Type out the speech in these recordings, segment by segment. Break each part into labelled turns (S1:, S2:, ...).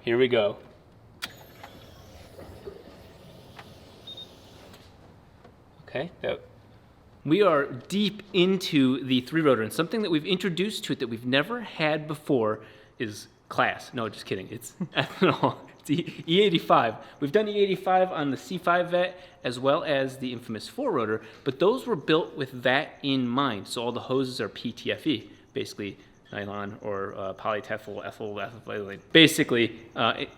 S1: here we go. Okay, we are deep into the 3-rotor, and something that we've introduced to it that we've never had before is class. No, just kidding. It's ethanol. It's E85. We've done E85 on the C5 vet as well as the infamous 4-rotor, but those were built with that in mind. So all the hoses are PTFE, basically nylon or polyethyl ethylene, basically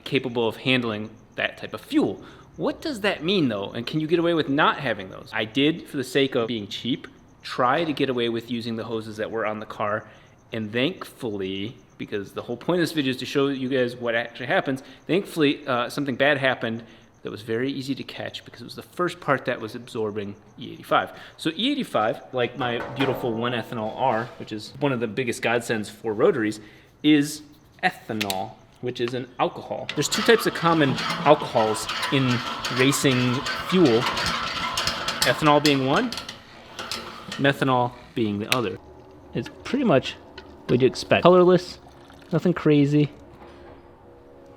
S1: capable of handling that type of fuel. What does that mean though? And can you get away with not having those? I did, for the sake of being cheap, try to get away with using the hoses that were on the car, and thankfully, because the whole point of this video is to show you guys what actually happens, thankfully something bad happened that was very easy to catch because it was the first part that was absorbing E85. So E85, like my beautiful 1-ethanol R, which is one of the biggest godsends for rotaries, is ethanol, which is an alcohol. There's two types of common alcohols in racing fuel, ethanol being one, methanol being the other. It's pretty much what you'd expect. Colorless, nothing crazy.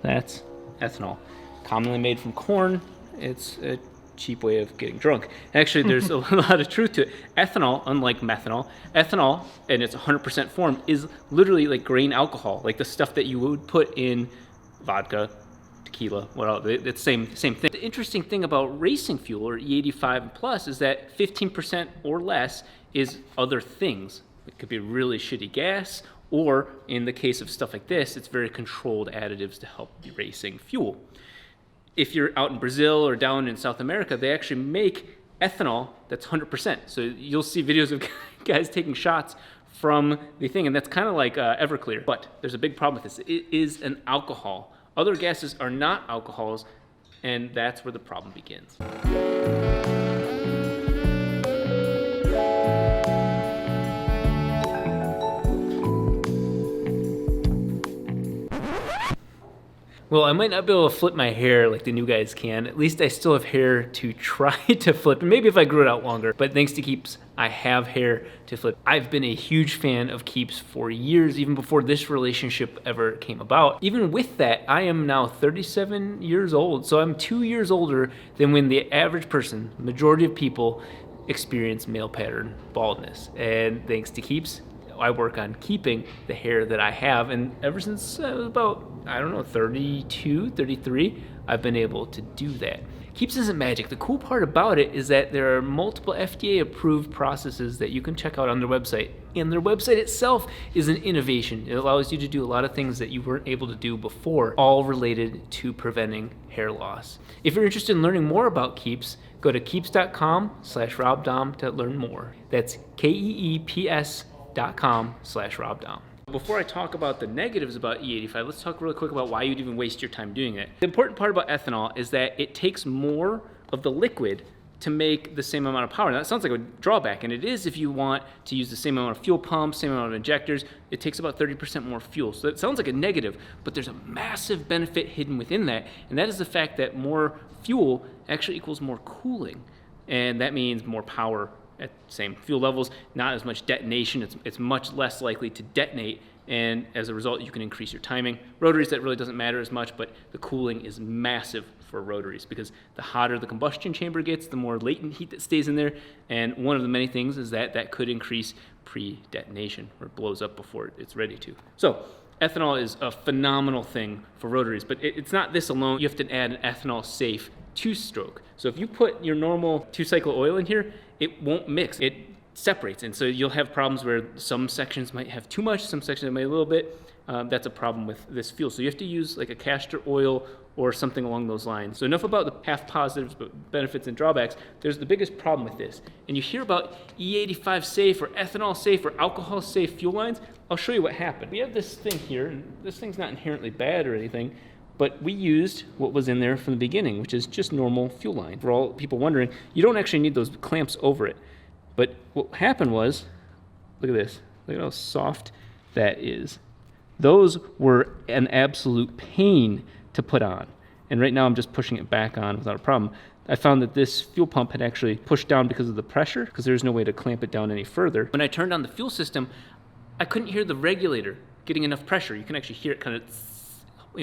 S1: That's ethanol. Commonly made from corn. It's a cheap way of getting drunk. Actually, there's a lot of truth to it. Ethanol, unlike methanol, ethanol in its 100% form is literally like grain alcohol, like the stuff that you would put in vodka, tequila, well, it's same thing. The interesting thing about racing fuel, or E85 and plus, is that 15% or less is other things. It could be really shitty gas, or in the case of stuff like this, it's very controlled additives to help the racing fuel. If you're out in Brazil or down in South America, they actually make ethanol that's 100%. So you'll see videos of guys taking shots from the thing, and that's kind of like Everclear. But there's a big problem with this. It is an alcohol. Other gases are not alcohols, and that's where the problem begins. Well, I might not be able to flip my hair like the new guys can. At least I still have hair to try to flip. And maybe if I grew it out longer. But thanks to Keeps, I have hair to flip. I've been a huge fan of Keeps for years, even before this relationship ever came about. Even with that, I am now 37 years old. So I'm 2 years older than when the average person, the majority of people, experience male pattern baldness. And thanks to Keeps, I work on keeping the hair that I have, and ever since I was about, 32, 33, I've been able to do that. Keeps isn't magic. The cool part about it is that there are multiple FDA approved processes that you can check out on their website, and their website itself is an innovation. It allows you to do a lot of things that you weren't able to do before, all related to preventing hair loss. If you're interested in learning more about Keeps, go to keeps.com/RobDahm to learn more. That's KEEPS.com/RobDahm. Before I talk about the negatives about E85, let's talk really quick about why you'd even waste your time doing it. The important part about ethanol is that it takes more of the liquid to make the same amount of power. Now, that sounds like a drawback, and it is if you want to use the same amount of fuel pumps, same amount of injectors. It takes about 30% more fuel. So that sounds like a negative, but there's a massive benefit hidden within that, and that is the fact that more fuel actually equals more cooling, and that means more power at same fuel levels, not as much detonation. It's much less likely to detonate, and as a result, you can increase your timing. Rotaries, that really doesn't matter as much, but the cooling is massive for rotaries because the hotter the combustion chamber gets, the more latent heat that stays in there, and one of the many things is that that could increase pre-detonation, or it blows up before it's ready to. So ethanol is a phenomenal thing for rotaries, but it's not this alone. You have to add an ethanol-safe 2-stroke. So if you put your normal 2-cycle oil in here, it won't mix. It separates, and so you'll have problems where some sections might have too much, some sections might a little bit. That's a problem with this fuel. So you have to use like a castor oil or something along those lines. So enough about the half positives, but benefits and drawbacks. There's the biggest problem with this. And you hear about E85 safe or ethanol safe or alcohol safe fuel lines. I'll show you what happened. We have this thing here, and this thing's not inherently bad or anything, but we used what was in there from the beginning, which is just normal fuel line. For all people wondering, you don't actually need those clamps over it. But what happened was, look at this. Look at how soft that is. Those were an absolute pain to put on. And right now I'm just pushing it back on without a problem. I found that this fuel pump had actually pushed down because of the pressure, because there's no way to clamp it down any further. When I turned on the fuel system, I couldn't hear the regulator getting enough pressure. You can actually hear it kind of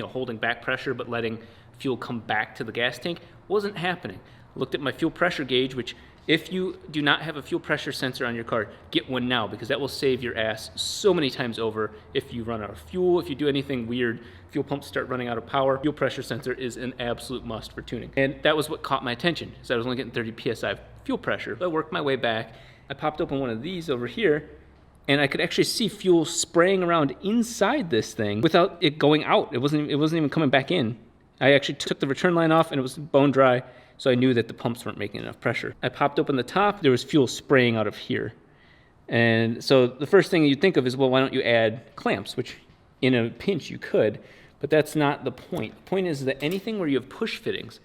S1: holding back pressure but letting fuel come back to the gas tank. Wasn't happening. I looked at my fuel pressure gauge, which if you do not have a fuel pressure sensor on your car, get one now, because that will save your ass so many times over if you run out of fuel, if you do anything weird, fuel pumps start running out of power. Fuel pressure sensor is an absolute must for tuning. And that was what caught my attention, so I was only getting 30 psi fuel pressure. So I worked my way back. I popped open one of these over here, and I could actually see fuel spraying around inside this thing without it going out. It wasn't even coming back in. I actually took the return line off and it was bone dry, so I knew that the pumps weren't making enough pressure. I popped open the top, there was fuel spraying out of here. And so the first thing you'd think of is, well, why don't you add clamps, which in a pinch you could, but that's not the point. The point is that anything where you have push fittings,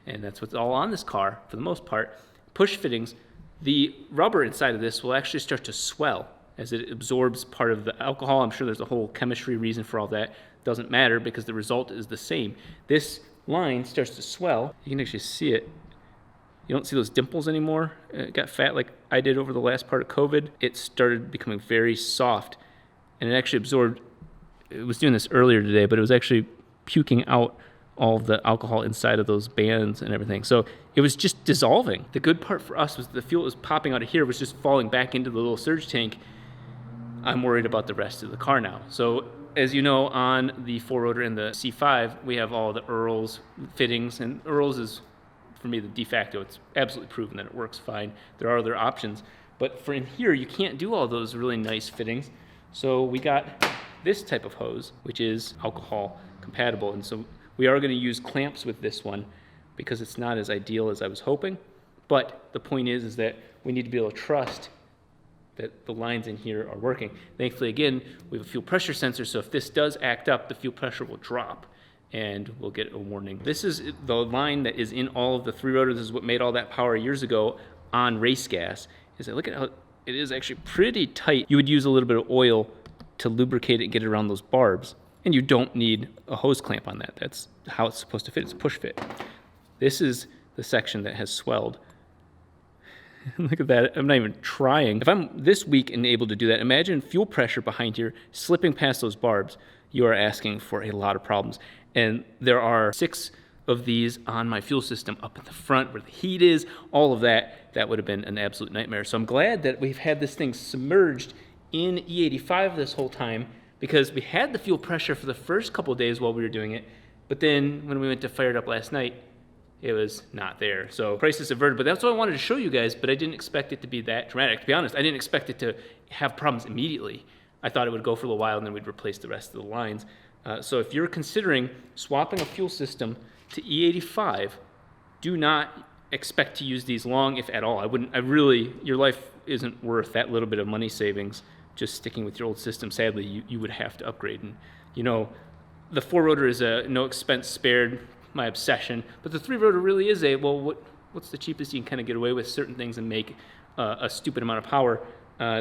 S1: and that's what's all on this car for the most part, push fittings, the rubber inside of this will actually start to swell as it absorbs part of the alcohol. I'm sure there's a whole chemistry reason for all that. Doesn't matter because the result is the same. This line starts to swell. You can actually see it. You don't see those dimples anymore. It got fat like I did over the last part of COVID. It started becoming very soft, and it actually absorbed. It was doing this earlier today, but it was actually puking out all of the alcohol inside of those bands and everything. So it was just dissolving. The good part for us was the fuel that was popping out of here was just falling back into the little surge tank. I'm worried about the rest of the car now. So as you know, on the 4-rotor and the C5, we have all the Earls fittings, and Earls is, for me, the de facto. It's absolutely proven that it works fine. There are other options, but for in here, you can't do all those really nice fittings. So we got this type of hose, which is alcohol compatible, and so we are going to use clamps with this one because it's not as ideal as I was hoping. But the point is that we need to be able to trust that the lines in here are working. Thankfully, again, we have a fuel pressure sensor, so if this does act up, the fuel pressure will drop and we'll get a warning. This is the line that is in all of the 3-rotors. This is what made all that power years ago on race gas. Is that look at how it is actually pretty tight. You would use a little bit of oil to lubricate it and get it around those barbs, and you don't need a hose clamp on that. That's how it's supposed to fit. It's push fit. This is the section that has swelled. Look at that. I'm not even trying. If I'm this weak and able to do that, imagine fuel pressure behind here slipping past those barbs. You are asking for a lot of problems. And there are 6 of these on my fuel system up in the front where the heat is, all of that. That would have been an absolute nightmare. So I'm glad that we've had this thing submerged in E85 this whole time, because we had the fuel pressure for the first couple of days while we were doing it. But then when we went to fire it up last night, it was not there. So crisis averted, but that's what I wanted to show you guys, but I didn't expect it to be that dramatic. To be honest, I didn't expect it to have problems immediately. I thought it would go for a little while and then we'd replace the rest of the lines. So if you're considering swapping a fuel system to E85, do not expect to use these long, if at all. Your life isn't worth that little bit of money savings just sticking with your old system. Sadly, you would have to upgrade. And the 4-rotor is a no expense spared, my obsession, but the 3-rotor really is what's the cheapest you can kind of get away with certain things and make a stupid amount of power.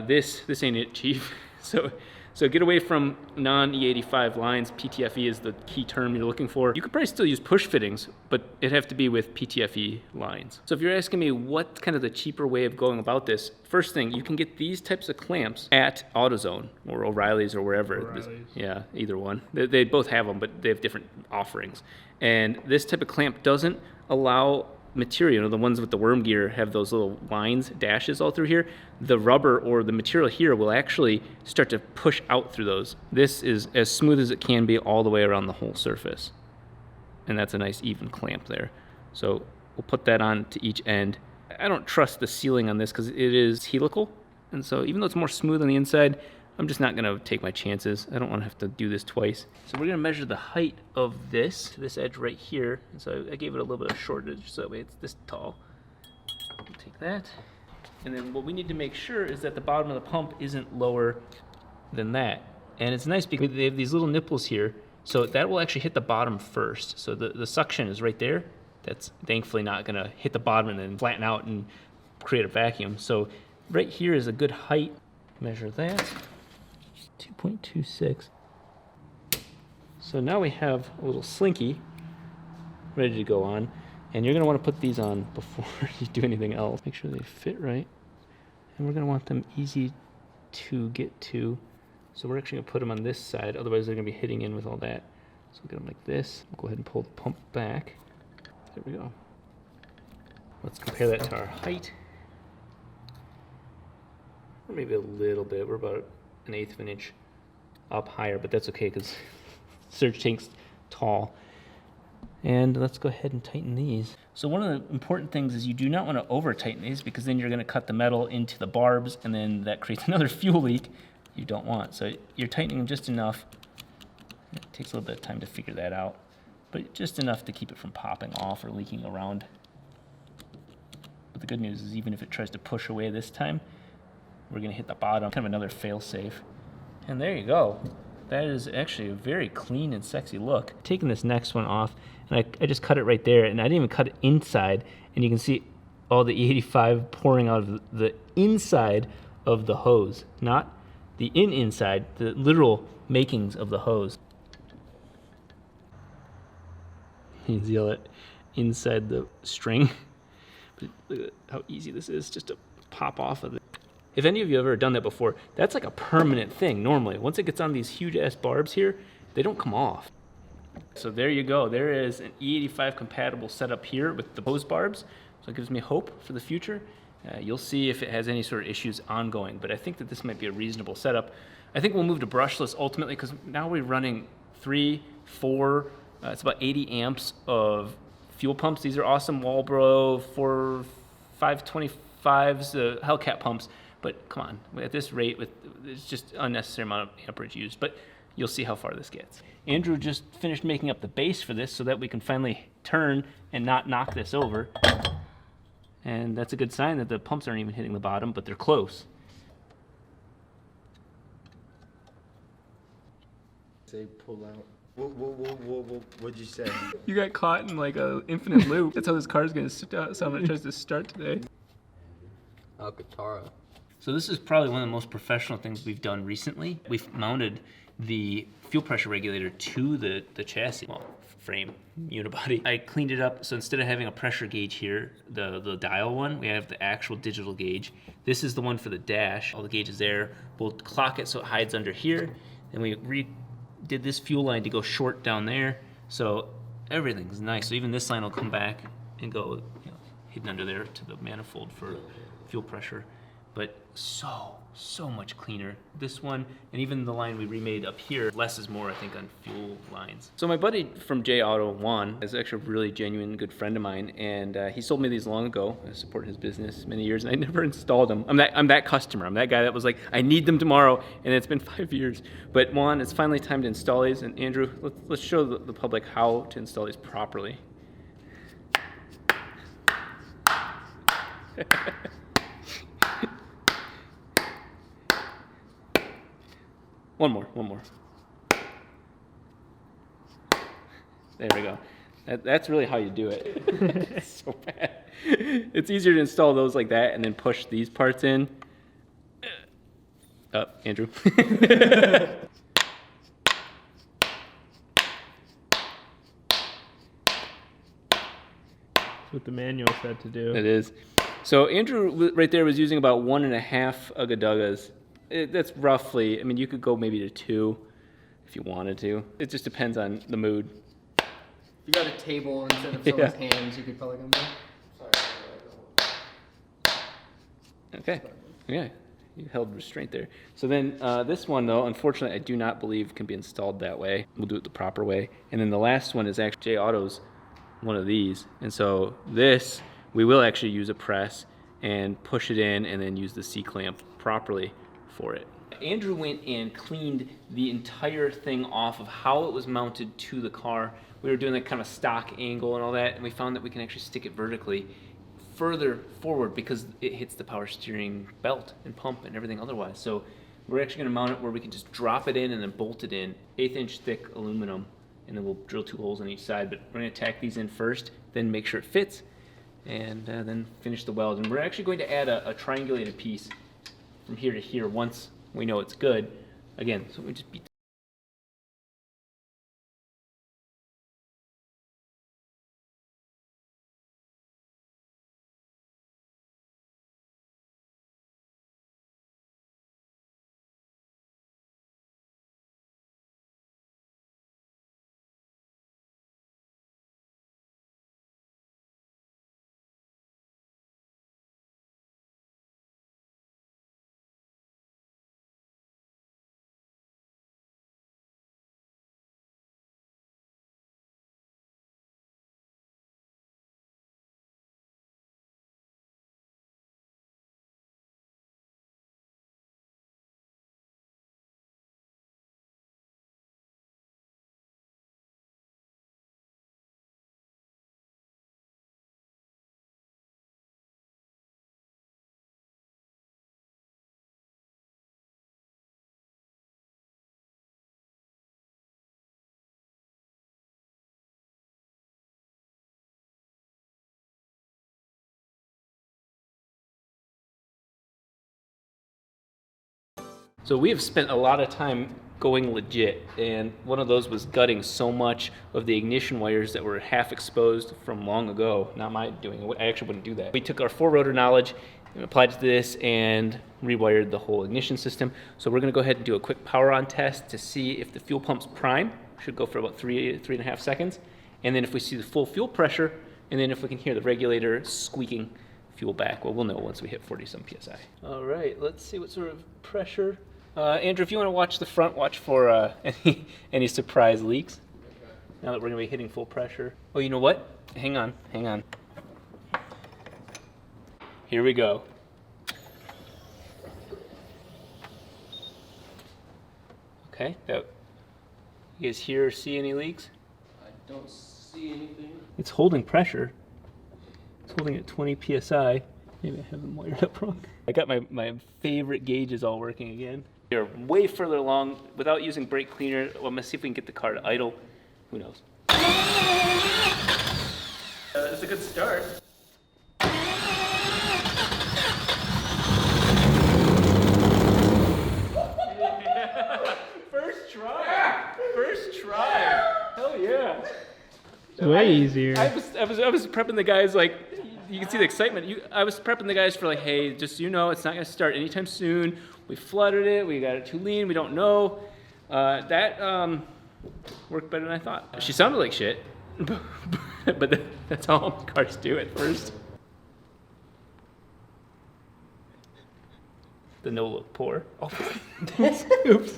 S1: This ain't it cheap. So get away from non-E85 lines. PTFE is the key term you're looking for. You could probably still use push fittings, but it'd have to be with PTFE lines. So if you're asking me what's kind of the cheaper way of going about this, first thing, you can get these types of clamps at AutoZone or O'Reilly's or wherever.
S2: O'Reilly's.
S1: Yeah, either one. They both have them, but they have different offerings. And this type of clamp doesn't allow material, the ones with the worm gear have those little lines, dashes all through here. The rubber or the material here will actually start to push out through those. This is as smooth as it can be all the way around the whole surface. And that's a nice even clamp there. So we'll put that on to each end. I don't trust the sealing on this because it is helical. And so even though it's more smooth on the inside, I'm just not gonna take my chances. I don't wanna have to do this twice. So we're gonna measure the height of this to this edge right here. And so I gave it a little bit of shortage so that way it's this tall. We'll take that. And then what we need to make sure is that the bottom of the pump isn't lower than that. And it's nice because they have these little nipples here. So that will actually hit the bottom first. So the suction is right there. That's thankfully not gonna hit the bottom and then flatten out and create a vacuum. So right here is a good height. Measure that. 2.26. So now we have a little slinky ready to go on, and you're going to want to put these on before you do anything else. Make sure they fit right, and we're going to want them easy to get to. So we're actually going to put them on this side, otherwise they're going to be hitting in with all that. So get them like this. We'll go ahead and pull the pump back. There we go. Let's compare that to our height. Or maybe a little bit. We're about 1/8 of an inch up higher, but that's okay because surge tank's tall. And let's go ahead and tighten these. So one of the important things is you do not want to over tighten these because then you're going to cut the metal into the barbs and then that creates another fuel leak you don't want. So you're tightening them just enough. It takes a little bit of time to figure that out, but just enough to keep it from popping off or leaking around. But the good news is even if it tries to push away this time, we're going to hit the bottom, kind of another fail-safe. And there you go. That is actually a very clean and sexy look. Taking this next one off, and I just cut it right there, and I didn't even cut it inside, and you can see all the E85 pouring out of the inside of the hose, not the inside, the literal makings of the hose. You can see all that inside the string. But look at how easy this is just to pop off of it. If any of you have ever done that before, that's like a permanent thing normally. Once it gets on these huge ass barbs here, they don't come off. So there you go. There is an E85 compatible setup here with the hose barbs. So it gives me hope for the future. You'll see if it has any sort of issues ongoing, but I think that this might be a reasonable setup. I think we'll move to brushless ultimately because now we're running 3, 4, it's about 80 amps of fuel pumps. These are awesome Walbro 525s, Hellcat pumps. But come on, at this rate, it's just unnecessary amount of amperage used. But you'll see how far this gets. Andrew just finished making up the base for this so that we can finally turn and not knock this over. And that's a good sign that the pumps aren't even hitting the bottom, but they're close.
S2: Say pull out. What'd you say?
S3: You got caught in like a infinite loop. That's how this car's gonna sound when it tries to start today.
S2: Alcantara.
S1: So this is probably one of the most professional things we've done recently. We've mounted the fuel pressure regulator to the chassis, well, frame, unibody. I cleaned it up, so instead of having a pressure gauge here, the dial one, we have the actual digital gauge. This is the one for the dash, all the gauges there. We'll clock it so it hides under here. Then we redid this fuel line to go short down there, so everything's nice. So even this line will come back and go, hidden under there to the manifold for fuel pressure. But so much cleaner. This one, and even the line we remade up here, less is more, I think, on fuel lines. So my buddy from J Auto, Juan, is actually a really genuine good friend of mine, and he sold me these long ago. I supported his business many years, and I never installed them. I'm that customer. I'm that guy that was like, I need them tomorrow, and it's been 5 years. But Juan, it's finally time to install these, and Andrew, let's show the public how to install these properly. One more. There we go. That's really how you do it. It's so bad. It's easier to install those like that and then push these parts in. Andrew.
S3: That's what the manual said to do.
S1: It is. So Andrew right there was using about 1.5 Ugga-Duggas. That's roughly, I mean, you could go maybe to 2 if you wanted to. It just depends on the mood.
S4: If you got a table instead of someone's hands, you could probably come back.
S1: Okay, yeah, you held restraint there. So then this one though, unfortunately, I do not believe can be installed that way. We'll do it the proper way. And then the last one is actually J Auto's one of these. And so this, we will actually use a press and push it in and then use the C-clamp properly for it. Andrew went and cleaned the entire thing off of how it was mounted to the car. We were doing that kind of stock angle and all that, and we found that we can actually stick it vertically further forward because it hits the power steering belt and pump and everything otherwise. So we're actually going to mount it where we can just drop it in and then bolt it in, 1/8 inch thick aluminum, and then we'll drill 2 holes on each side. But we're going to tack these in first, then make sure it fits, and then finish the weld. And we're actually going to add a triangulated piece from here to here once we know it's good. Again, so we just beat So we have spent a lot of time going legit, and one of those was gutting so much of the ignition wires that were half exposed from long ago. Not my doing. I actually wouldn't do that. We took our 4-rotor knowledge and applied to this and rewired the whole ignition system. So we're gonna go ahead and do a quick power on test to see if the fuel pump's prime. Should go for about 3.5 seconds. And then if we see the full fuel pressure, and then if we can hear the regulator squeaking fuel back, well, we'll know once we hit 40 some PSI. All right, let's see what sort of pressure. Andrew, if you want to watch the front, watch for any surprise leaks. Now that we're going to be hitting full pressure. Oh, you know what? Hang on. Here we go. Okay, you guys hear or see any leaks?
S4: I don't see anything.
S1: It's holding pressure. It's holding at 20 PSI. Maybe I have them wired up wrong. I got my favorite gauges all working again. They're way further along without using brake cleaner. Well, I'm gonna see if we can get the car to idle. Who knows? It's a good start. First try. Hell yeah.
S3: Way easier.
S1: I was prepping the guys, like, you can see the excitement. I was prepping the guys for, like, hey, just so you know, it's not gonna start anytime soon. We flooded it, we got it too lean, we don't know. That worked better than I thought. She sounded like shit, but that's all cars do at first. The no look pour. Oh, oops.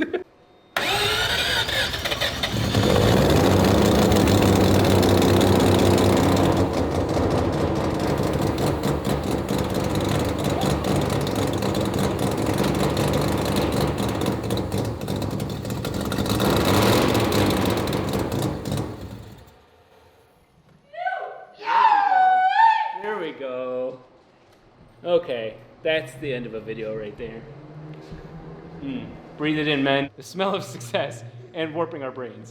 S1: There we go. Okay, that's the end of a video right there. Breathe it in, men. The smell of success and warping our brains.